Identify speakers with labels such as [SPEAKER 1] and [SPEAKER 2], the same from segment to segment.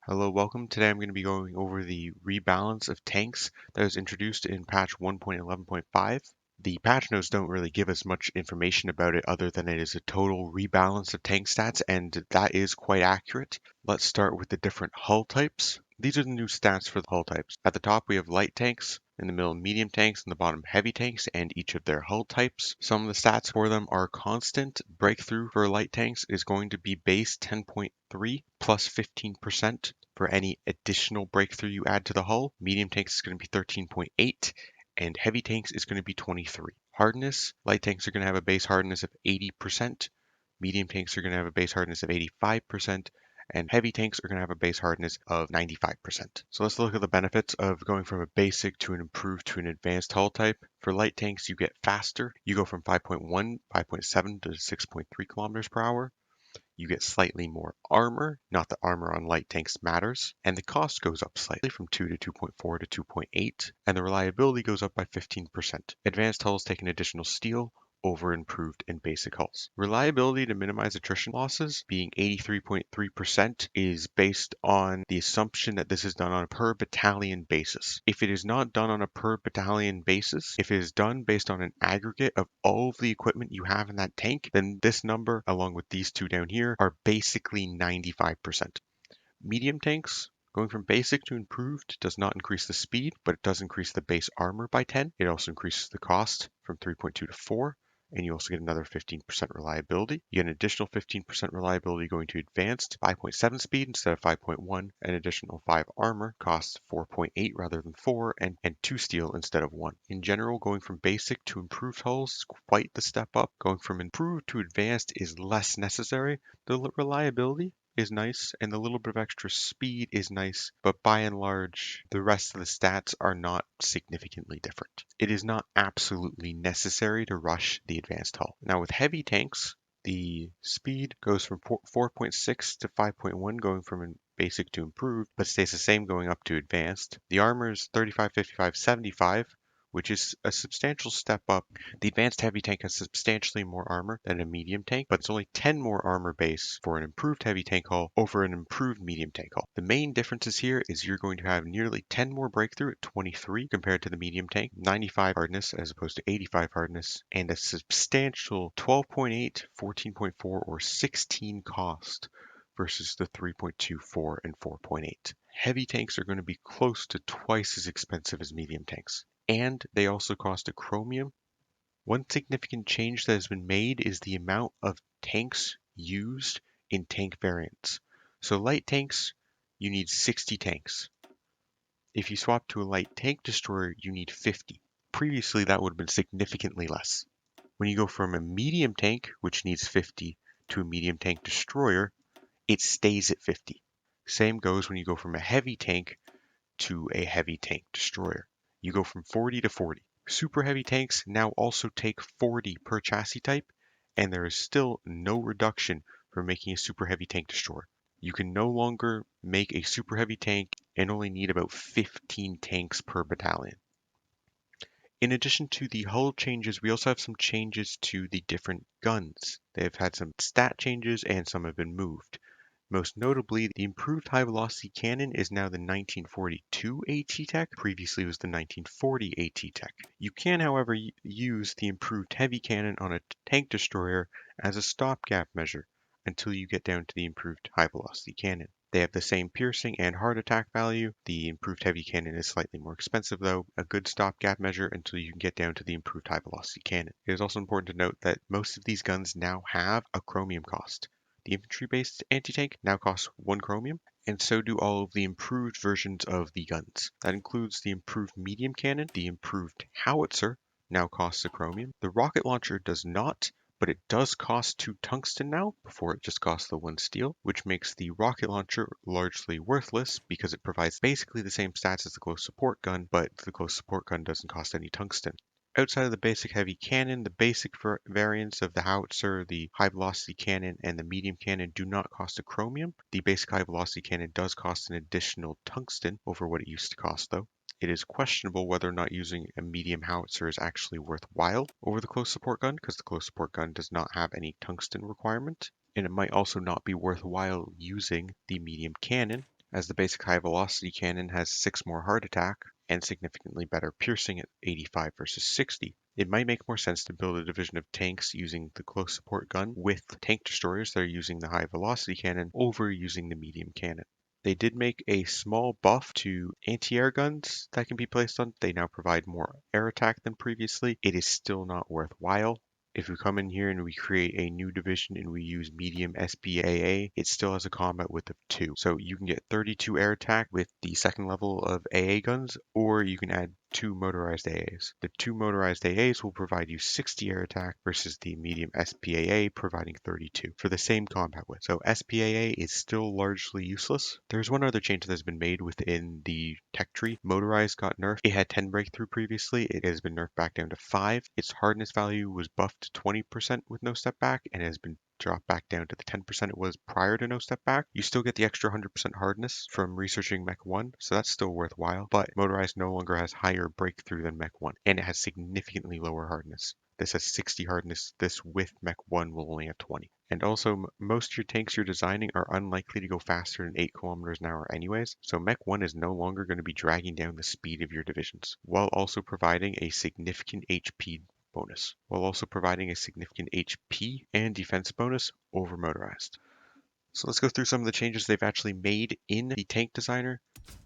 [SPEAKER 1] Hello, welcome. Today I'm going to be going over the rebalance of tanks that was introduced in patch 1.11.5. The patch notes don't really give us much information about it other than it is a total rebalance of tank stats, and that is quite accurate. Let's start with the different hull types. These are the new stats for the hull types. At the top we have light tanks, in the middle medium tanks, and the bottom heavy tanks, and each of their hull types. Some of the stats for them are constant. Breakthrough for light tanks is going to be base 10.3 plus 15% for any additional breakthrough you add to the hull. Medium tanks is going to be 13.8 and heavy tanks is going to be 23. Hardness, light tanks are going to have a base hardness of 80%, medium tanks are going to have a base hardness of 85%, and heavy tanks are going to have a base hardness of 95%. So let's look at the benefits of going from a basic to an improved to an advanced hull type. For light tanks, you get faster. You go from 5.1, 5.7 to 6.3 kilometers per hour. You get slightly more armor, not that armor on light tanks matters, and the cost goes up slightly from 2 to 2.4 to 2.8, and the reliability goes up by 15%. Advanced hulls take an additional steel over improved and basic hulls. Reliability to minimize attrition losses being 83.3% is based on the assumption that this is done on a per battalion basis. If it is not done on a per battalion basis, if it is done based on an aggregate of all of the equipment you have in that tank, then this number, along with these two down here, are basically 95%. Medium tanks, going from basic to improved, does not increase the speed, but it does increase the base armor by 10. It also increases the cost from 3.2 to 4. And you also get another 15% reliability. You get an additional 15% reliability going to advanced, 5.7 speed instead of 5.1, an additional 5 armor costs 4.8 rather than 4, and 2 steel instead of 1. In general, going from basic to improved hulls is quite the step up. Going from improved to advanced is less necessary. The reliability is nice and the little bit of extra speed is nice, but by and large, the rest of the stats are not significantly different. It is not absolutely necessary to rush the advanced hull. Now with heavy tanks, the speed goes from 4.6 to 5.1, going from basic to improved, but stays the same going up to advanced. The armor is 35, 55, 75, which is a substantial step up. The advanced heavy tank has substantially more armor than a medium tank, but it's only 10 more armor base for an improved heavy tank hull over an improved medium tank hull. The main differences here is you're going to have nearly 10 more breakthrough at 23 compared to the medium tank, 95 hardness as opposed to 85 hardness, and a substantial 12.8, 14.4, or 16 cost versus the 3.2, 4, and 4.8. Heavy tanks are going to be close to twice as expensive as medium tanks, and they also cost a chromium. One significant change that has been made is the amount of tanks used in tank variants. So light tanks, you need 60 tanks. If you swap to a light tank destroyer, you need 50. Previously, that would have been significantly less. When you go from a medium tank, which needs 50, to a medium tank destroyer, it stays at 50. Same goes when you go from a heavy tank to a heavy tank destroyer. You go from 40 to 40. Super heavy tanks now also take 40 per chassis type, and there is still no reduction for making a super heavy tank destroyer. You can no longer make a super heavy tank and only need about 15 tanks per battalion. In addition to the hull changes, we also have some changes to the different guns. They've had some stat changes and some have been moved. Most notably, the improved high-velocity cannon is now the 1942 AT Tech. Previously, it was the 1940 AT Tech. You can, however, use the improved heavy cannon on a tank destroyer as a stopgap measure until you get down to the improved high-velocity cannon. They have the same piercing and heart attack value. The improved heavy cannon is slightly more expensive though, a good stopgap measure until you can get down to the improved high-velocity cannon. It is also important to note that most of these guns now have a chromium cost. The infantry-based anti-tank now costs 1 chromium, and so do all of the improved versions of the guns. That includes the improved medium cannon, the improved howitzer now costs a chromium. The rocket launcher does not, but it does cost 2 tungsten now. Before it just cost the 1 steel, which makes the rocket launcher largely worthless because it provides basically the same stats as the close support gun, but the close support gun doesn't cost any tungsten. Outside of the basic heavy cannon, the basic variants of the howitzer, the high velocity cannon, and the medium cannon do not cost a chromium. The basic high velocity cannon does cost an additional tungsten over what it used to cost though. It is questionable whether or not using a medium howitzer is actually worthwhile over the close support gun, because the close support gun does not have any tungsten requirement. And it might also not be worthwhile using the medium cannon as the basic high velocity cannon has 6 more heart attack and significantly better piercing at 85 versus 60. It might make more sense to build a division of tanks using the close support gun with tank destroyers that are using the high velocity cannon over using the medium cannon. They did make a small buff to anti-air guns that can be placed on. They now provide more air attack than previously. It is still not worthwhile. If we come in here and we create a new division and we use medium SPAA, it still has a combat width of 2. So you can get 32 air attack with the second level of AA guns, or you can add 2 motorized AAs. The 2 motorized AAs will provide you 60 air attack versus the medium SPAA providing 32 for the same combat width. So SPAA is still largely useless. There's one other change that has been made within the tech tree. Motorized got nerfed. It had 10 breakthrough previously. It has been nerfed back down to 5. Its hardness value was buffed to 20% with no step back and has been dropped back down to the 10% it was prior to no step back. You still get the extra 100% hardness from researching Mech 1, so that's still worthwhile, but Motorized no longer has higher breakthrough than Mech 1, and it has significantly lower hardness. This has 60 hardness, this with Mech 1 will only have 20. And also, most of your tanks you're designing are unlikely to go faster than 8 kilometers an hour anyways, so Mech 1 is no longer going to be dragging down the speed of your divisions, while also providing a significant HP bonus, while also providing a significant HP and defense bonus over motorized. So let's go through some of the changes they've actually made in the tank designer.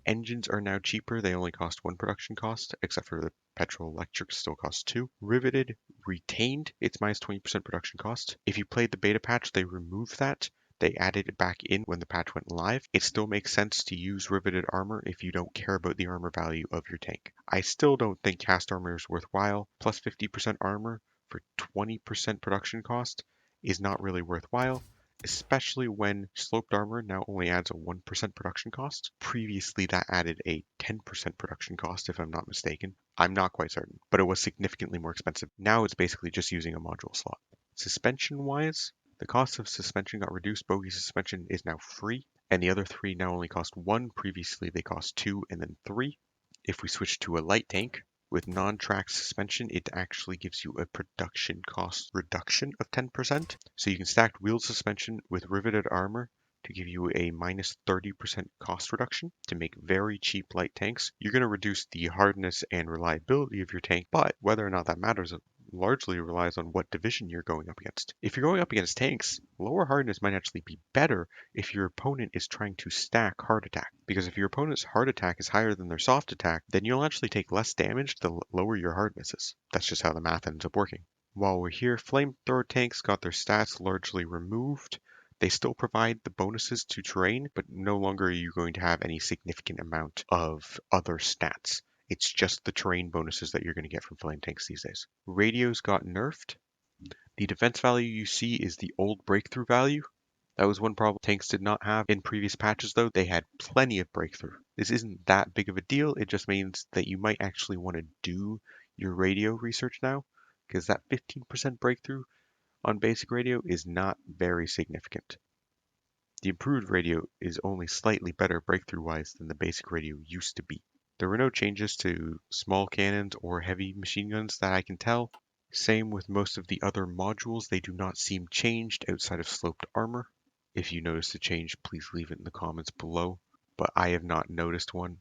[SPEAKER 1] Engines are now cheaper. They only cost 1 production cost, except for the petrol electric still costs 2. Riveted retained its minus 20% production cost. If you played the beta patch, they removed that. They added it back in when the patch went live. It still makes sense to use riveted armor if you don't care about the armor value of your tank. I still don't think cast armor is worthwhile. Plus 50% armor for 20% production cost is not really worthwhile, especially when sloped armor now only adds a 1% production cost. Previously, that added a 10% production cost, if I'm not mistaken. I'm not quite certain, but it was significantly more expensive. Now it's basically just using a module slot. Suspension-wise, the cost of suspension got reduced. Bogey suspension is now free, and the other 3 now only cost 1. Previously, they cost 2 and then 3. If we switch to a light tank, with non-track suspension, it actually gives you a production cost reduction of 10%. So you can stack wheel suspension with riveted armor to give you a minus 30% cost reduction to make very cheap light tanks. You're going to reduce the hardness and reliability of your tank, but whether or not that matters largely relies on what division you're going up against. If you're going up against tanks, lower hardness might actually be better if your opponent is trying to stack hard attack. Because if your opponent's hard attack is higher than their soft attack, then you'll actually take less damage the lower your hardness is. That's just how the math ends up working. While we're here, flamethrower tanks got their stats largely removed. They still provide the bonuses to terrain, but no longer are you going to have any significant amount of other stats. It's just the terrain bonuses that you're going to get from flame tanks these days. Radios got nerfed. The defense value you see is the old breakthrough value. That was one problem tanks did not have in previous patches, though. They had plenty of breakthrough. This isn't that big of a deal. It just means that you might actually want to do your radio research now, because that 15% breakthrough on basic radio is not very significant. The improved radio is only slightly better breakthrough-wise than the basic radio used to be. There were no changes to small cannons or heavy machine guns that I can tell. Same with most of the other modules, they do not seem changed outside of sloped armor. If you notice a change, please leave it in the comments below, but I have not noticed one.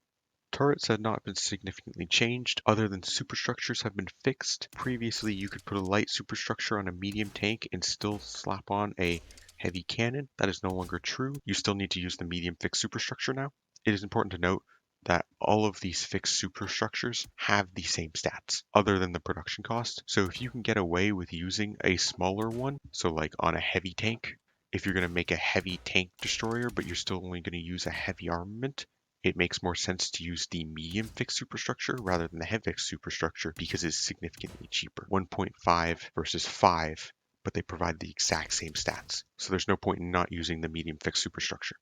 [SPEAKER 1] Turrets have not been significantly changed, other than superstructures have been fixed. Previously, you could put a light superstructure on a medium tank and still slap on a heavy cannon. That is no longer true. You still need to use the medium fixed superstructure now. It is important to note that all of these fixed superstructures have the same stats other than the production cost. So if you can get away with using a smaller one, so like on a heavy tank, if you're going to make a heavy tank destroyer, but you're still only going to use a heavy armament, it makes more sense to use the medium fixed superstructure rather than the heavy fixed superstructure because it's significantly cheaper. 1.5 versus 5, but they provide the exact same stats. So there's no point in not using the medium fixed superstructure.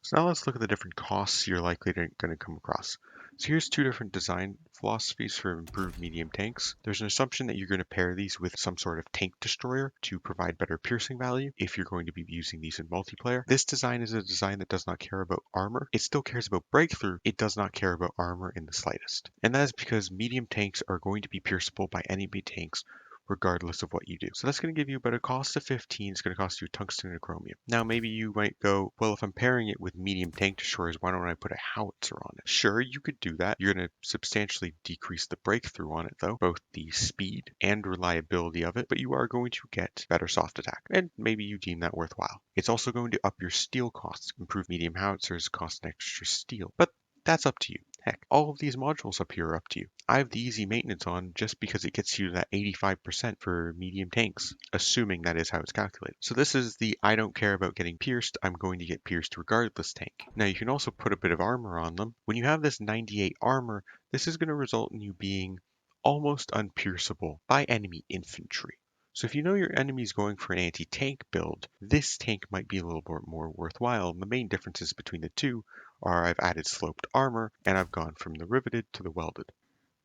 [SPEAKER 1] So now let's look at the different costs you're likely going to come across. So here's 2 different design philosophies for improved medium tanks. There's an assumption that you're going to pair these with some sort of tank destroyer to provide better piercing value if you're going to be using these in multiplayer. This design is a design that does not care about armor. It still cares about breakthrough. It does not care about armor in the slightest. And that is because medium tanks are going to be pierceable by enemy tanks regardless of what you do. So that's going to give you about a cost of 15. It's going to cost you tungsten and chromium. Now maybe you might go, well, if I'm pairing it with medium tank destroyers, why don't I put a howitzer on it? Sure, you could do that. You're going to substantially decrease the breakthrough on it though, both the speed and reliability of it, but you are going to get better soft attack, and maybe you deem that worthwhile. It's also going to up your steel costs. Improved medium howitzers cost an extra steel, but that's up to you. Heck, all of these modules up here are up to you. I have the easy maintenance on just because it gets you to that 85% for medium tanks, assuming that is how it's calculated. So this is the I don't care about getting pierced, I'm going to get pierced regardless tank. Now you can also put a bit of armor on them. When you have this 98 armor, this is going to result in you being almost unpierceable by enemy infantry. So if you know your enemy's going for an anti-tank build, this tank might be a little bit more worthwhile. And the main differences between the two are I've added sloped armor and I've gone from the riveted to the welded.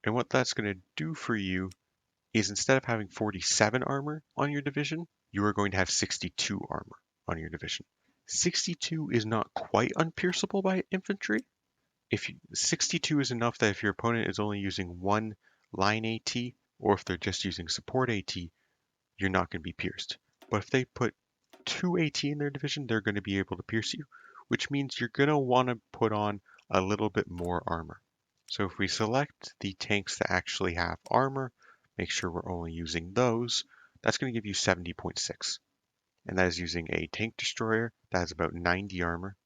[SPEAKER 1] And what that's going to do for you is instead of having 47 armor on your division, you are going to have 62 armor on your division. 62 is not quite unpierceable by infantry. 62 is enough that if your opponent is only using one line AT, or if they're just using support AT, you're not going to be pierced. But if they put 2 AT in their division, they're going to be able to pierce you, which means you're going to want to put on a little bit more armor. So if we select the tanks that actually have armor, make sure we're only using those, that's going to give you 70.6. And that is using a tank destroyer that has about 90 armor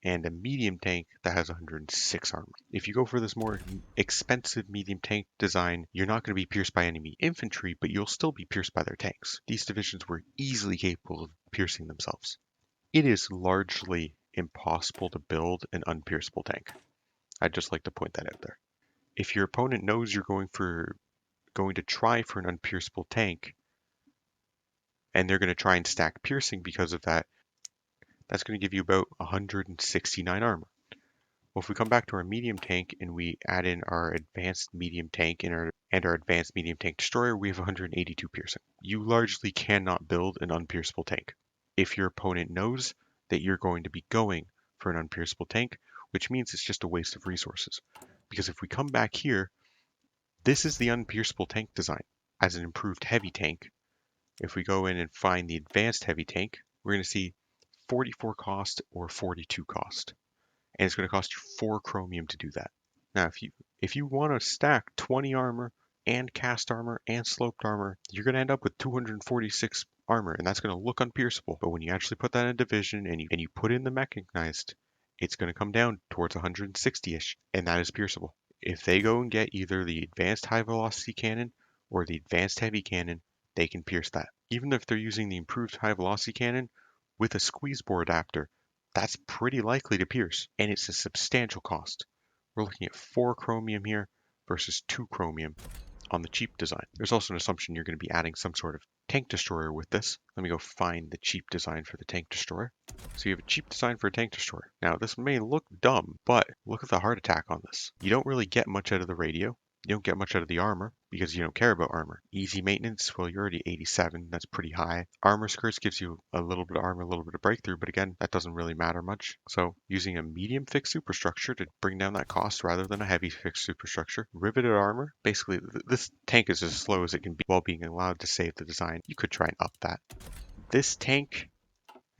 [SPEAKER 1] and a medium tank that has 106 armor. If you go for this more expensive medium tank design, you're not going to be pierced by enemy infantry, but you'll still be pierced by their tanks. These divisions were easily capable of piercing themselves. It is largely impossible to build an unpierceable tank. I'd just like to point that out there. If your opponent knows you're going to try for an unpierceable tank, and they're going to try and stack piercing because of that, that's going to give you about 169 armor. Well, if we come back to our medium tank and we add in our advanced medium tank and our advanced medium tank destroyer, we have 182 piercing. You largely cannot build an unpierceable tank if your opponent knows that you're going to be going for an unpierceable tank, which means it's just a waste of resources. Because if we come back here, this is the unpierceable tank design as an improved heavy tank. If we go in and find the advanced heavy tank, we're going to see 44 cost or 42 cost. And it's going to cost you 4 chromium to do that. Now, if you want to stack 20 armor and cast armor and sloped armor, you're going to end up with 246 armor, and that's going to look unpierceable. But when you actually put that in a division and you put in the mechanized, it's going to come down towards 160-ish, and that is pierceable. If they go and get either the advanced high velocity cannon or the advanced heavy cannon, they can pierce that. Even if they're using the improved high velocity cannon with a squeeze bore adapter, that's pretty likely to pierce, and it's a substantial cost. We're looking at 4 chromium here versus 2 chromium on the cheap design. There's also an assumption you're going to be adding some sort of tank destroyer with this. Let me go find the cheap design for the tank destroyer. So you have a cheap design for a tank destroyer. Now this may look dumb, but look at the heart attack on this. You don't really get much out of the radio. You don't get much out of the armor because you don't care about armor. Easy maintenance, well, you're already 87. That's pretty high. Armor skirts gives you a little bit of armor, a little bit of breakthrough, but again, that doesn't really matter much. So using a medium fixed superstructure to bring down that cost rather than a heavy fixed superstructure. Riveted armor, basically this tank is as slow as it can be while being allowed to save the design. You could try and up that. This tank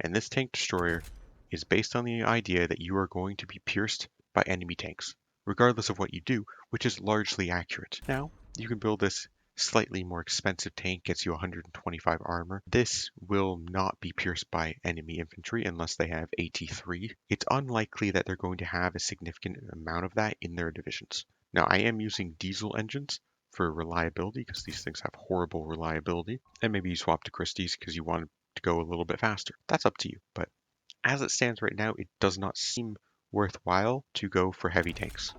[SPEAKER 1] and this tank destroyer is based on the idea that you are going to be pierced by enemy tanks, regardless of what you do, which is largely accurate. Now, you can build this slightly more expensive tank, gets you 125 armor. This will not be pierced by enemy infantry unless they have AT3. It's unlikely that they're going to have a significant amount of that in their divisions. Now, I am using diesel engines for reliability because these things have horrible reliability. And maybe you swap to Christie's because you want to go a little bit faster. That's up to you. But as it stands right now, it does not seem worthwhile to go for heavy tanks.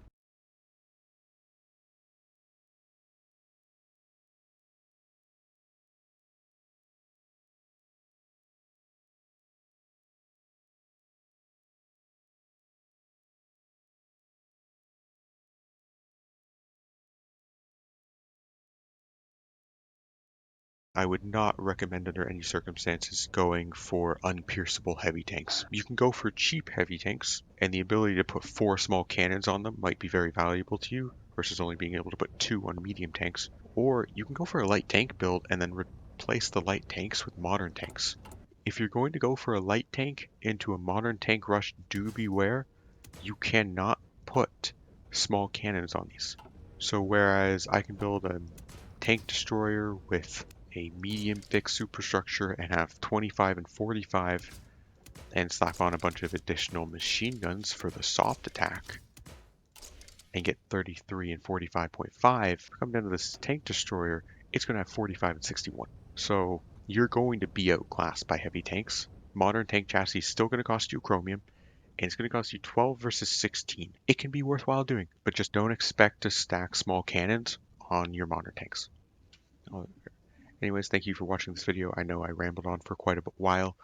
[SPEAKER 1] I would not recommend under any circumstances going for unpierceable heavy tanks. You can go for cheap heavy tanks, and the ability to put 4 small cannons on them might be very valuable to you, versus only being able to put 2 on medium tanks. Or you can go for a light tank build and then replace the light tanks with modern tanks. If you're going to go for a light tank into a modern tank rush, do beware, you cannot put small cannons on these. So whereas I can build a tank destroyer with a medium thick superstructure and have 25 and 45 and slap on a bunch of additional machine guns for the soft attack and get 33 and 45.5, come down to this tank destroyer, it's going to have 45 and 61. So you're going to be outclassed by heavy tanks. Modern tank chassis is still going to cost you chromium, and it's going to cost you 12 versus 16. It can be worthwhile doing, but just don't expect to stack small cannons on your modern tanks. Anyways, thank you for watching this video. I know I rambled on for quite a while,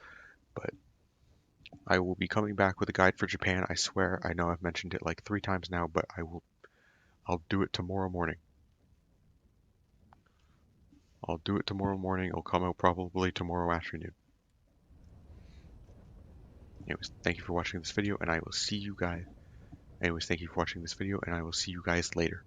[SPEAKER 1] but I will be coming back with a guide for Japan. I swear, I know I've mentioned it like 3 times now, but I'll do it tomorrow morning. I'll do it tomorrow morning. It'll come out probably tomorrow afternoon. Anyways, thank you for watching this video, and I will see you guys. Anyways, thank you for watching this video, and I will see you guys later.